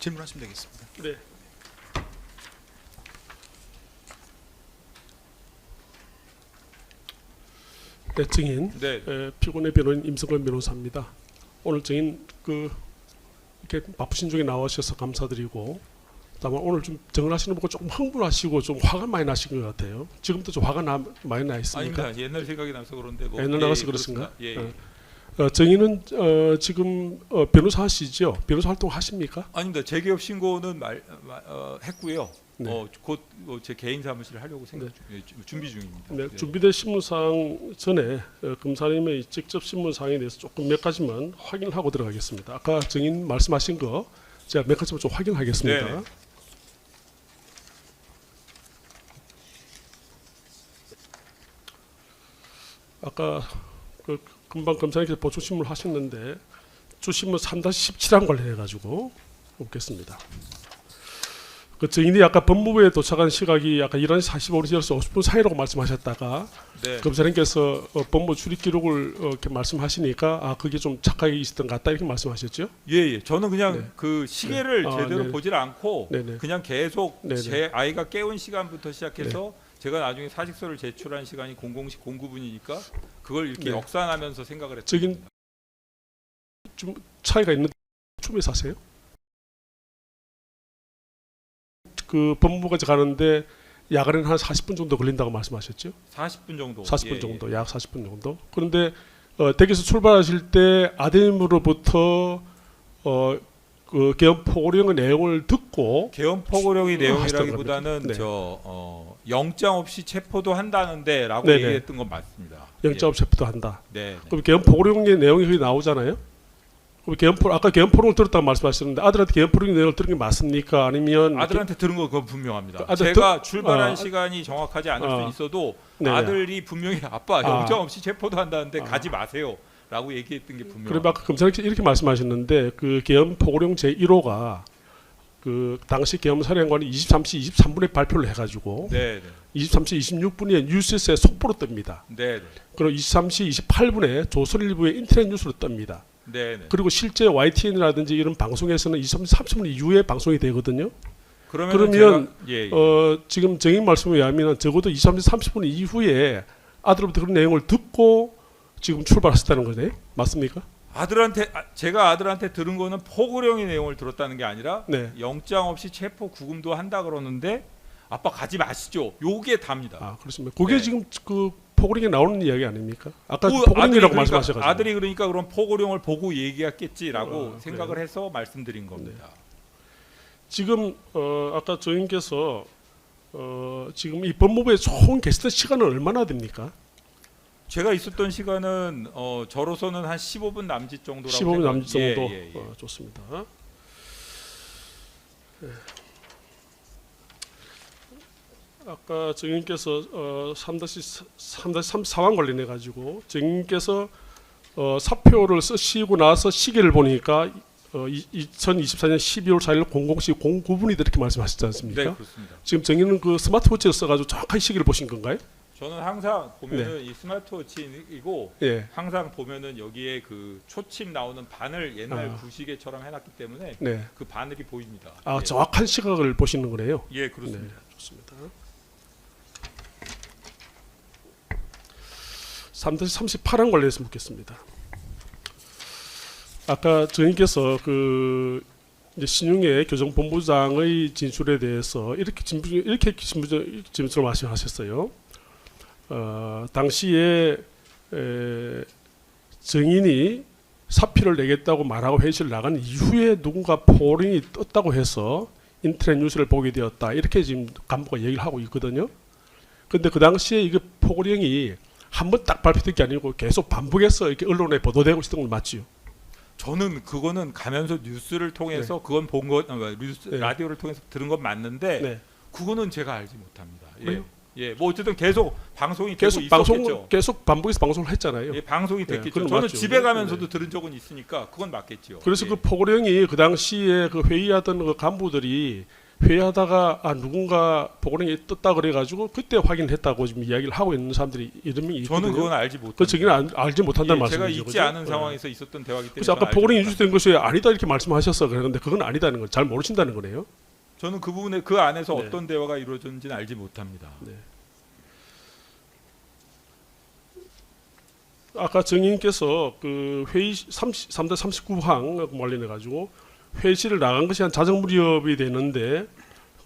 질문하시면 되겠습니다. 네. 네, 증인. 네. 피고인의 변호인 임성근 변호사입니다. 오늘 증인 이렇게 바쁘신 중에 나와주셔서 감사드리고, 다만 오늘 좀 정언하시는 거 보고 조금 흥분하시고 좀 화가 많이 나신 것 같아요. 지금도 좀 화가 많이 나 있습니까? 아닙니다. 옛날 생각이 나서 그런데 뭐. 옛날 나가서 그렇습니까? 예. 증인은 지금 변호사 하시죠? 변호사 활동 하십니까? 아닙니다. 재개업 신고는 했고요. 네. 곧 제 개인 사무실을 하려고 준비 중입니다. 네, 준비된 신문사항 전에 검사님의 직접 신문사항에 대해서 조금 몇 가지만 확인을 하고 들어가겠습니다. 아까 증인 말씀하신 거 제가 몇 가지만 좀 확인하겠습니다. 네. 아까 금방 검사님께서 보충 신문을 하셨는데 주신문 3-17항 관련해 가지고 묻겠습니다. 그 증인이 아까 법무부에 도착한 시각이 아까 11시 45분에서 50분 사이라고 말씀하셨다가 네. 검사님께서 법무 출입 기록을 이렇게 말씀하시니까 그게 좀 착각이 있었던 것 같다 이렇게 말씀하셨죠? 예. 저는 그냥 네. 그 시계를 네. 제대로 네. 보질 않고 네네. 그냥 계속 네네. 제 아이가 깨운 시간부터 시작해서 제가 나중에 사직서를 제출한 시간이 00시 09분이니까 그걸 이렇게 네. 역산하면서 생각을 했죠. 저긴 좀 차이가 있는데 춤에서 하세요? 그 법무부까지 가는데 야간에는 한 40분 정도 걸린다고 말씀하셨죠? 40분 정도. 40분 예, 정도, 약 40분 정도. 그런데 댁에서 출발하실 때 아드님으로부터 그 개헌 포고령의 내용을 듣고 개헌 포고령의 하시던 내용이라기보다는 겁니까? 네. 영장 없이 체포도 한다는데라고 네네. 얘기했던 건 맞습니다. 영장 체포도 한다. 네. 네. 그럼 개헌 포고령의 내용이 거기 나오잖아요. 그럼 아까 개헌 포고령을 들었다고 말씀하셨는데 아들한테 개헌 포고령의 내용을 들은 게 맞습니까? 아니면 아들한테 들은 거 그건 분명합니다. 아들 제가 출발한 시간이 정확하지 않을 수 있어도 네네. 아들이 분명히 아빠 영장 없이 체포도 한다는데 가지 마세요라고 얘기했던 게 분명합니다. 그리고 아까 검사님께서 이렇게 말씀하셨는데 그 개헌 포고령 제1호가 그 당시 개헌사령관이 23시 23분에 발표를 해가지고 네, 23시 26분에 뉴스에 속보로 뜹니다. 네, 그리고 23시 28분에 조선일보의 인터넷 뉴스로 뜹니다. 네, 네. 그리고 실제 YTN이라든지 이런 방송에서는 23시 30분 이후에 방송이 되거든요. 그러면 제가, 예. 지금 정인 말씀에 의하면 적어도 23시 30분 이후에 아들로부터 그런 내용을 듣고 지금 출발하셨다는 거네. 맞습니까? 제가 아들한테 들은 거는 포고령의 내용을 들었다는 게 아니라 네. 영장 없이 체포 구금도 한다 그러는데 아빠 가지 마시죠. 요게 답니다. 그렇습니다. 그게 네. 지금 그 포고령에 나오는 이야기 아닙니까? 아까 아들이 포고령이라고 그러니까, 말씀하셔가지고. 아들이 그러니까 그런 포고령을 보고 얘기했겠지라고 그래요. 생각을 해서 말씀드린 겁니다. 지금 아까 저인께서 지금 이 법무부에 총 계시던 시간은 얼마나 됩니까? 제가 있었던 시간은 저로서는 한 15분 남짓 정도라고 15분 남짓 정도. 예. 좋습니다. 네. 아까 정인께서 3-34항 관련해 가지고 정인께서 사표를 쓰시고 나서 시계를 보니까 2024년 12월 4일 00시 09분이다 이렇게 말씀하셨지 않습니까? 네, 그렇습니다. 지금 정인은 그 스마트워치를 써가지고 정확한 시기를 보신 건가요? 저는 항상 보면은 이 스마트워치이고 예. 항상 보면은 여기에 그 초침 나오는 바늘 옛날 구시계처럼 해놨기 때문에 네. 그 바늘이 보입니다. 아, 예. 정확한 시각을 보시는 거네요. 예, 그렇습니다. 네, 좋습니다. 3-38항 관련해서 묻겠습니다. 아까 저님께서 그 이제 신용의 교정본부장의 진술에 대해서 이렇게 진술을 말씀하셨어요. 당시에 증인이 사표를 내겠다고 말하고 회의실 나간 이후에 누군가 포고령이 떴다고 해서 인터넷 뉴스를 보게 되었다. 이렇게 지금 간부가 얘기를 하고 있거든요. 그런데 그 당시에 이게 포고령이 한 번 딱 발표된 게 아니고 계속 반복해서 이렇게 언론에 보도되고 있었던 건 맞지요? 저는 그거는 가면서 뉴스를 통해서 그건 본 거, 뉴스 네. 라디오를 통해서 들은 건 맞는데 네. 그거는 제가 알지 못합니다. 그래요? 예, 뭐 어쨌든 계속 방송이 계속 되고 방송을 있었겠죠. 계속 반복해서 방송을 했잖아요. 예, 방송이 네, 됐겠죠. 그건 저는 맞죠. 집에 가면서도 네. 들은 적은 있으니까 그건 맞겠죠. 그래서 예. 그 포고령이 그 당시에 그 회의하던 그 간부들이 회의하다가 누군가 보고령이 떴다 그래가지고 그때 확인했다고 지금 이야기를 하고 있는 사람들이 이런 명이 있거든요. 저는 그건 알지 못합니다. 그 저기는 알지 못한다는 제가 말씀이죠. 있지 않은 상황에서 있었던 대화기 때문에. 그래서 아까 저는 알지 보고령이 못합니다. 유출된 것이 아니다 이렇게 말씀하셨어. 그런데 그건 아니다는 걸 잘 모르신다는 거네요. 저는 그 부분에 그 안에서 네. 어떤 대화가 이루어졌는지는 알지 못합니다. 네. 아까 정의님께서 그 회의 3대 39항 관련해 가지고 회의실을 나간 것이 한 자정 무렵이 되는데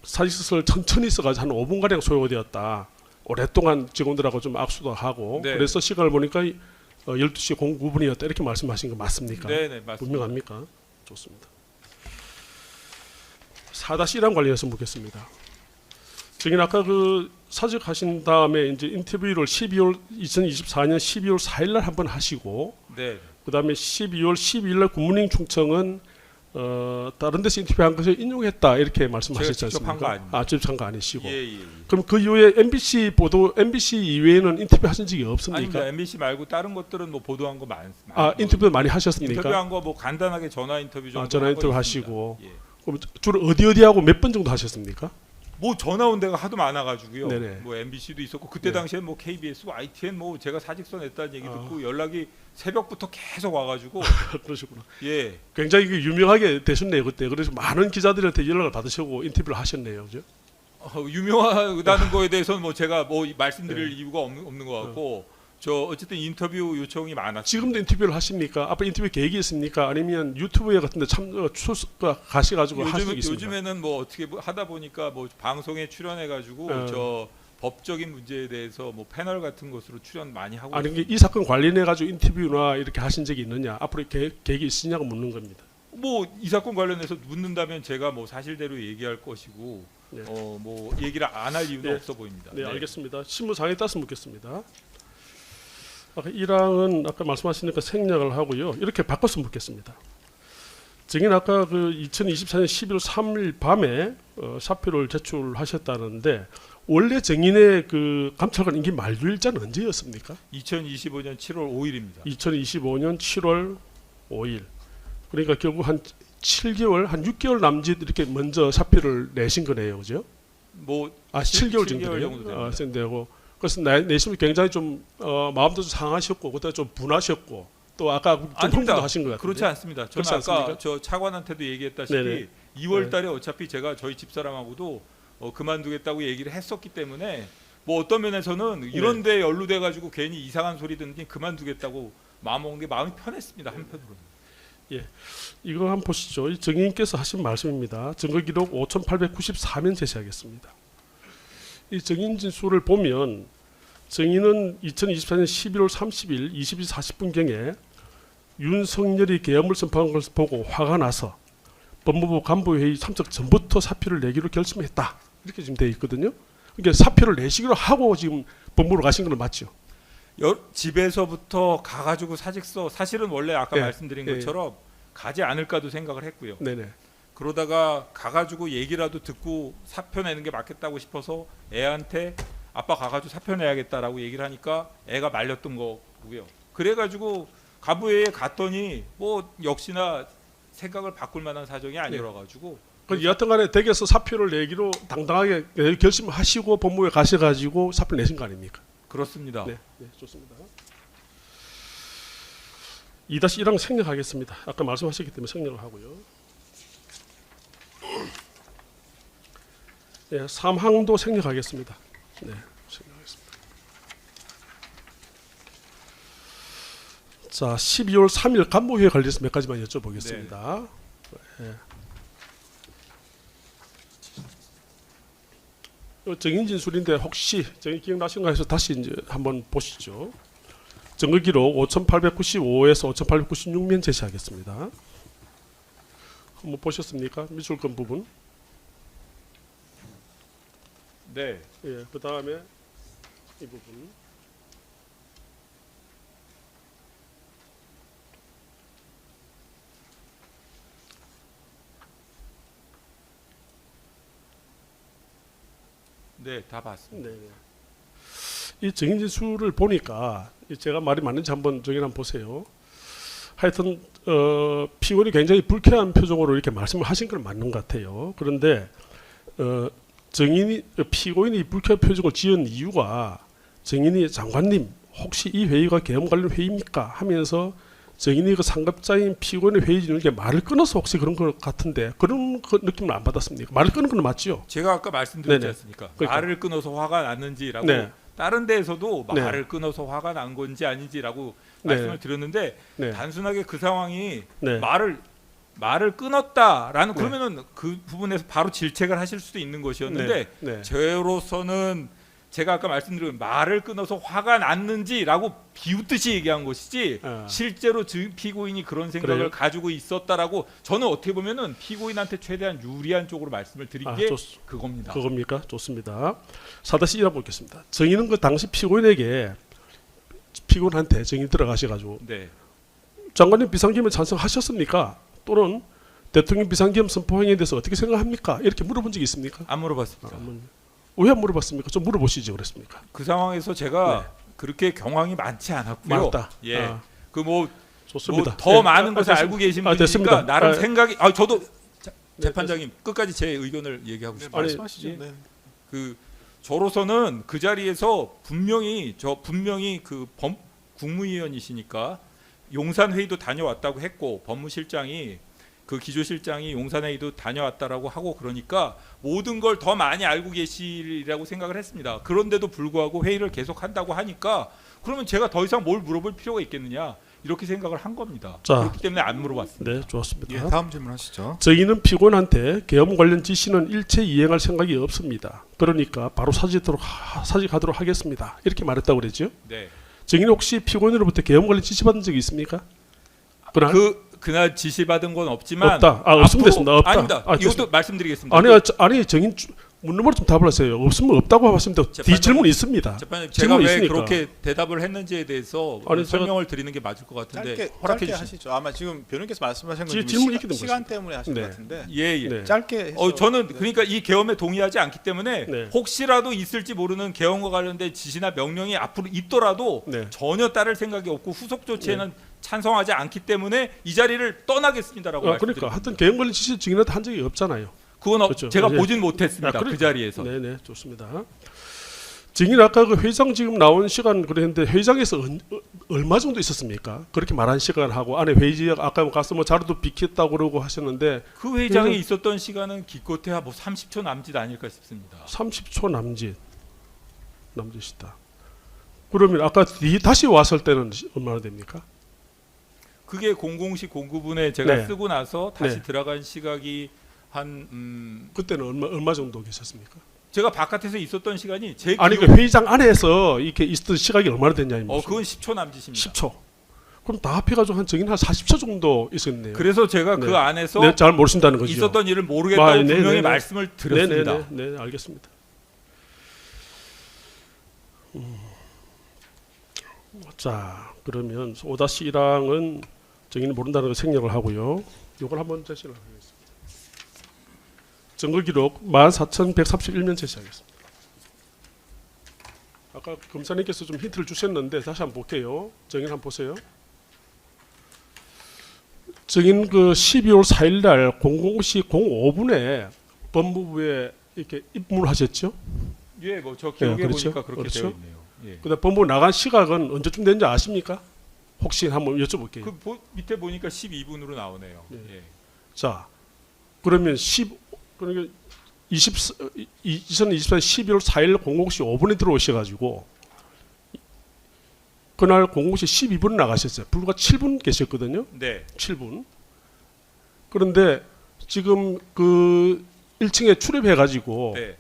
사직서를 천천히 써가지고 한 5분가량 소요되었다. 오랫동안 직원들하고 좀 악수도 하고 네. 그래서 시간을 보니까 12시 09분이었다 이렇게 말씀하신 거 맞습니까? 네네 맞습니다. 분명합니까? 좋습니다. 4-1랑 관련해서 묻겠습니다. 저기 아까 그 사직하신 다음에 이제 인터뷰를 2024년 12월 4일 날 한번 하시고 네. 그다음에 12월 12일 날 굿모닝 충청은 다른 데서 인터뷰한 것을 인용했다 이렇게 말씀하셨지 제가 직접 한 거 않습니까? 아닙니다. 직접 한 거 아니시고. 예. 그럼 그 이후에 MBC 이외에는 인터뷰하신 적이 없습니까? 아닙니다. MBC 말고 다른 것들은 뭐 보도한 거 많습니다. 인터뷰 많이 하셨습니까? 인터뷰한 거 뭐 간단하게 전화 인터뷰 정도 전화 한 인터뷰 거 하시고. 있습니다. 예. 그럼 주로 어디 하고 몇 번 정도 하셨습니까? 뭐 전화 온 데가 하도 많아가지고요. 네네. 뭐 MBC도 있었고 그때 네. 당시에 뭐 KBS, YTN 뭐 제가 사직서 냈다는 얘기 아. 듣고 연락이 새벽부터 계속 와가지고 그러시구나. 예. 굉장히 유명하게 되셨네요 그때. 그래서 많은 기자들한테 연락을 받으시고 인터뷰를 하셨네요, 그죠? 유명하다는 거에 대해서는 뭐 제가 뭐 말씀드릴 이유가 없는 것 같고 저 어쨌든 인터뷰 요청이 많았어요. 지금도 인터뷰를 하십니까? 앞으로 인터뷰 계획이 있습니까? 아니면 유튜브에 같은데 가셔가지고 할 수 있습니까? 요즘에는 뭐 어떻게 하다 보니까 뭐 방송에 출연해가지고 저 법적인 문제에 대해서 뭐 패널 같은 것으로 출연 많이 하고 아니 있습니다. 이 사건 관련해 가지고 인터뷰나 이렇게 하신 적이 있느냐? 앞으로 계획이 있으냐고 묻는 겁니다. 뭐 이 사건 관련해서 묻는다면 제가 뭐 사실대로 얘기할 것이고 네. 뭐 얘기를 안 할 이유는 네. 없어 보입니다. 네, 알겠습니다. 신문상에 따라서 묻겠습니다. 아까 1항은 아까 말씀하시니까 생략을 하고요. 이렇게 바꿔서 묻겠습니다. 증인 아까 그 2024년 11월 3일 밤에 사표를 제출하셨다는데 원래 증인의 그 감찰관 임기 만료일자는 언제였습니까? 2025년 7월 5일입니다. 2025년 7월 5일. 그러니까 결국 한 7개월, 한 6개월 남짓 이렇게 먼저 사표를 내신 거네요, 그죠? 뭐 7개월 7개월 정도 정도 됩니다. 되고 그래서 내시면 굉장히 좀 마음도 좀 상하셨고 그때 좀 분하셨고 또 아까 좀 아닙니다. 흥분도 하신 것 같은데. 그렇지 않습니다. 저는 그렇지 아까 않습니까? 저 차관한테도 얘기했다시피 네네. 2월달에 어차피 제가 저희 집사람하고도 그만두겠다고 얘기를 했었기 때문에 뭐 어떤 면에서는 이런데 연루돼 가지고 괜히 이상한 소리 듣니 그만두겠다고 마음먹은 게 마음이 편했습니다. 한편으로는. 이거 한번 보시죠. 이 정의인께서 하신 말씀입니다. 증거기록 5,894면 제시하겠습니다. 이 정인 진술을 보면 정인은 2024년 11월 30일 22시 40분경에 윤석열이 계엄을 선포한 것을 보고 화가 나서 법무부 간부회의 참석 전부터 사표를 내기로 결심했다. 이렇게 지금 되어 있거든요. 그러니까 사표를 내시기로 하고 지금 법무부로 가신 건 맞죠? 집에서부터 가가지고 사직서 사실은 원래 아까 예, 말씀드린 예. 것처럼 가지 않을까도 생각을 했고요. 네네. 그러다가 가가지고 얘기라도 듣고 사표 내는 게 맞겠다고 싶어서 애한테 아빠 가가지고 사표 내야겠다라고 얘기를 하니까 애가 말렸던 거고요. 그래가지고 간부회의에 갔더니 뭐 역시나 생각을 바꿀 만한 사정이 아니어가지고 여하튼간에 댁에서 사표를 내기로 당당하게 결심하시고 법무부에 가셔가지고 사표 내신 거 아닙니까? 그렇습니다. 네, 좋습니다. 2-1항 생략하겠습니다. 아까 말씀하셨기 때문에 생략을 하고요. 네, 3항도 생략하겠습니다. 네, 생략하겠습니다. 자, 12월 3일 간부회에 관련해서 몇 가지만 여쭤보겠습니다. 네. 정인 진술인데 혹시 정인 기억나신가 해서 다시 이제 한번 보시죠. 증거기록 5,895에서 5,896면 제시하겠습니다. 한번 보셨습니까? 미술권 부분. 네. 예, 그 다음에 이 부분. 네, 다 봤습니다. 네. 이 정인 진술을 보니까 제가 말이 맞는지 한번 정인 한번 보세요. 하여튼 피고인이 굉장히 불쾌한 표정으로 이렇게 말씀을 하신 건 맞는 것 같아요. 그런데 정인이 피고인이 불쾌한 표정을 지은 이유가 정인이 장관님 혹시 이 회의가 계엄 관련 회의입니까 하면서 정인이 그 상급자인 피고인의 회의 진행에 말을 끊어서 혹시 그런 것 같은데 그런 그 느낌을 안 받았습니까? 말을 끊은 건 맞죠? 제가 아까 말씀드렸지 네네. 않습니까? 그러니까. 말을 끊어서 화가 났는지라고 네. 다른 데에서도 네. 말을 끊어서 화가 난 건지 아닌지라고 네. 말씀을 드렸는데 네. 단순하게 그 상황이 네. 말을 끊었다라는 네. 그러면은 그 부분에서 바로 질책을 하실 수도 있는 것이었는데 네. 네. 저로서는 제가 아까 말씀드린 말을 끊어서 화가 났는지라고 비웃듯이 얘기한 것이지 실제로 피고인이 그런 생각을 그래요? 가지고 있었다라고 저는 어떻게 보면은 피고인한테 최대한 유리한 쪽으로 말씀을 드린 게 그겁니다. 그겁니까? 좋습니다. 4-1라 보겠습니다. 정인은 그 당시 피고인한테 정인 들어가셔가지고 네. 장관님 비상계엄에 찬성하셨습니까? 또는 대통령 비상계엄 선포 행위에 대해서 어떻게 생각합니까? 이렇게 물어본 적이 있습니까? 안 물어봤습니다. 왜 안 물어봤습니까? 좀 물어보시죠 그랬습니까? 그 상황에서 제가 네. 그렇게 경황이 많지 않았고요. 맞다. 예. 그 뭐 좋습니다. 더 네. 많은 것을 됐습니다. 알고 계신 됐습니다. 분이니까 나름 생각이 저도 네, 재판장님 끝까지 제 의견을 얘기하고 네, 싶습니다. 아니, 말씀하시죠. 예. 네. 그 저로서는 그 자리에서 분명히 그 국무위원이시니까 용산 회의도 다녀왔다고 했고 법무실장이 그 기조실장이 용산 회의도 다녀왔다라고 하고 그러니까 모든 걸 더 많이 알고 계시리라고 생각을 했습니다. 그런데도 불구하고 회의를 계속 한다고 하니까 그러면 제가 더 이상 뭘 물어볼 필요가 있겠느냐 이렇게 생각을 한 겁니다. 자. 그렇기 때문에 안 물어봤습니다. 네, 좋습니다. 예, 다음 질문하시죠. 정인은 피고인한테 계엄 관련 지시는 일체 이행할 생각이 없습니다. 그러니까 바로 사직하도록 하겠습니다. 이렇게 말했다고 그랬죠. 네. 정인이 혹시 피고인으로부터 계엄 관련 지시 받은 적이 있습니까? 그날 그날 지시 받은 건 없지만 없다. 없으면 됐습니다. 없다. 아닙니다. 이것도 됐습니다. 말씀드리겠습니다. 아니 정인 묻는 말좀 답을 하세요. 없으면 없다고 하셨습니다. 뒤 질문 있습니다. 재판장님 제가 질문이 왜 있으니까. 그렇게 대답을 했는지에 대해서 아니, 설명을 드리는 게 맞을 것 같은데 허락해 짧게 주시죠. 하시죠. 아마 지금 변호인께서 말씀하신 건 질문 있기 때문에 시간 때문에 하신 네. 것 같은데 예. 네. 짧게 해서 저는 그러니까 이 계엄에 동의하지 않기 때문에 네. 혹시라도 있을지 모르는 계엄과 관련된 지시나 명령이 앞으로 있더라도 네. 전혀 따를 생각이 없고 후속 조치에는 찬성하지 않기 때문에 이 자리를 떠나겠습니다라고 그러니까 말씀드립니다. 하여튼 계엄 관련 지시 정인한테 한 적이 없잖아요. 그건 그렇죠. 제가 예. 보진 못했습니다. 그러니까. 그 자리에서. 네네 좋습니다. 정인 아까 그 회장 지금 나온 시간 그랬는데 회장에서 얼마 정도 있었습니까? 그렇게 말한 시간하고 안에 회의지역 아까 가서 뭐 자료도 비켰다고 그러고 하셨는데 그 회장이 회장- 있었던 시간은 기껏해야 뭐 30초 남짓 아닐까 싶습니다. 30초 남짓이다. 그러면 아까 다시 왔을 때는 얼마나 됩니까? 그게 00시 09분에 제가 네. 쓰고 나서 다시 네. 들어간 시각이 한 그때는 얼마 정도 계셨습니까? 제가 바깥에서 있었던 시간이 제 아니 기억- 그 회의장 안에서 이렇게 있었던 시각이 얼마나 됐냐 이 말씀. 그건 10초 남짓입니다. 10초. 그럼 다 합해가지고 한 정인 한 40초 정도 있었네요. 그래서 제가 네. 그 안에서 네, 잘 모르신다는 거죠. 있었던 일을 모르겠다고 네, 분명히 네, 네. 말씀을 드렸습니다. 네, 알겠습니다. 자, 그러면 5-1항은 정인이 모른다는 걸 생략을 하고요. 이걸 한번 제시를 하겠습니다. 증거 기록 14,131면 제시하겠습니다. 아까 검사님께서 좀 힌트를 주셨는데 다시 한번 볼게요. 정인 한번 보세요. 정인 그 12월 4일 날 00시 05분에 법무부에 이렇게 입문하셨죠? 예, 뭐 저 기억에 그렇죠. 보니까 그렇게 그렇죠. 되어 있네요. 예. 그다음 법무부 나간 시각은 언제쯤 됐는지 아십니까? 혹시 한번 여쭤볼게요. 그 밑에 보니까 12분으로 나오네요. 네. 예. 자, 그러면 그러니까 2024년 12월 4일 00시 5분에 들어오셔가지고 그날 00시 12분 나가셨어요. 불과 7분 계셨거든요. 네. 7분. 그런데 지금 그 1층에 출입해가지고 네.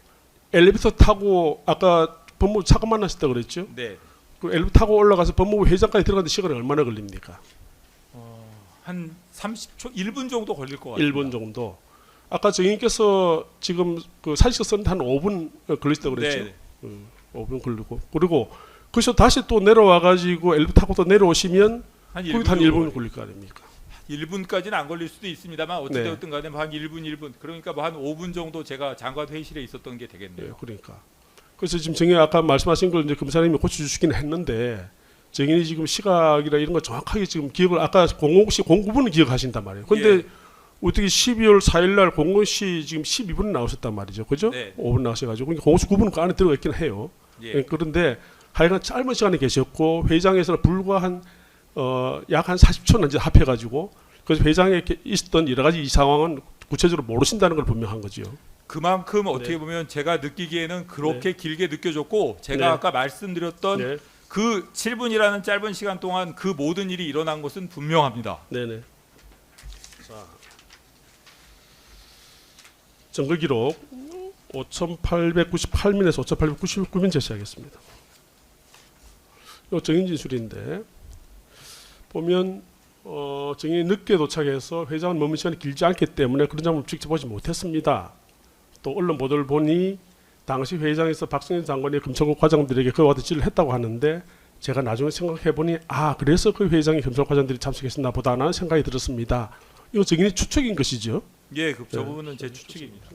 엘리베이터 타고 아까 법무부 차관 만나셨다 그랬죠? 네. 그 엘리베이터 타고 올라가서 법무부 회장까지 들어가는데 시간이 얼마나 걸립니까? 한 30초, 1분 정도 걸릴 것 같아요. 1분 정도. 아까 정인께서 지금 그 사직서 쓰는데 한 5분 걸리셨다고 그랬죠? 네. 5분 걸리고. 그리고 거기서 다시 또 내려와가지고 엘리베이터 타고 또 내려오시면 한 거기 1분, 한 정도 1분 걸릴 거 아닙니까? 1분까지는 안 걸릴 수도 있습니다만 네. 어찌되었든 간에 뭐 한 1분 그러니까 뭐 한 5분 정도 제가 장관 회의실에 있었던 게 네, 되겠네요. 그러니까. 그래서 지금 정인 아까 말씀하신 걸 이제 검사님이 고쳐주시긴 했는데 정인이 지금 시각이나 이런 거 정확하게 지금 기억을 아까 00시 09분은 기억하신단 말이에요. 근데 예. 어떻게 12월 4일 날 공원시 지금 12분 나오셨단 말이죠. 그죠? 네. 5분 나오셔가지고 그러니까 공원시 9분 그 안에 들어가 있긴 해요. 예. 그런데 하여간 짧은 시간에 계셨고 회의장에서는 불과 약 한 40초 이제 합해가지고 그래서 회의장에 있었던 여러 가지 이 상황은 구체적으로 모르신다는 걸 분명한 거죠. 그만큼 어떻게 네. 보면 제가 느끼기에는 그렇게 길게 느껴졌고 제가 네. 아까 말씀드렸던 네, 그 7분이라는 짧은 시간 동안 그 모든 일이 일어난 것은 분명합니다. 네네. 자, 증거 기록 5,898민에서 5,899민 제시하겠습니다. 이 증인 진술인데 보면 증인이 늦게 도착해서 회장은 머문 시간이 길지 않기 때문에 그런 장면을 직접 보지 못했습니다. 또 언론 보도를 보니 당시 회의장에서 박성현 장관이 검찰국 과장들에게 그와 같은 지시를 했다고 하는데 제가 나중에 생각해 보니 그래서 그 회의장에 검찰 과장들이 참석했었나 보다는 생각이 들었습니다. 이거 증인이 추측인 것이죠. 예, 저 네. 부분은 제 추측입니다.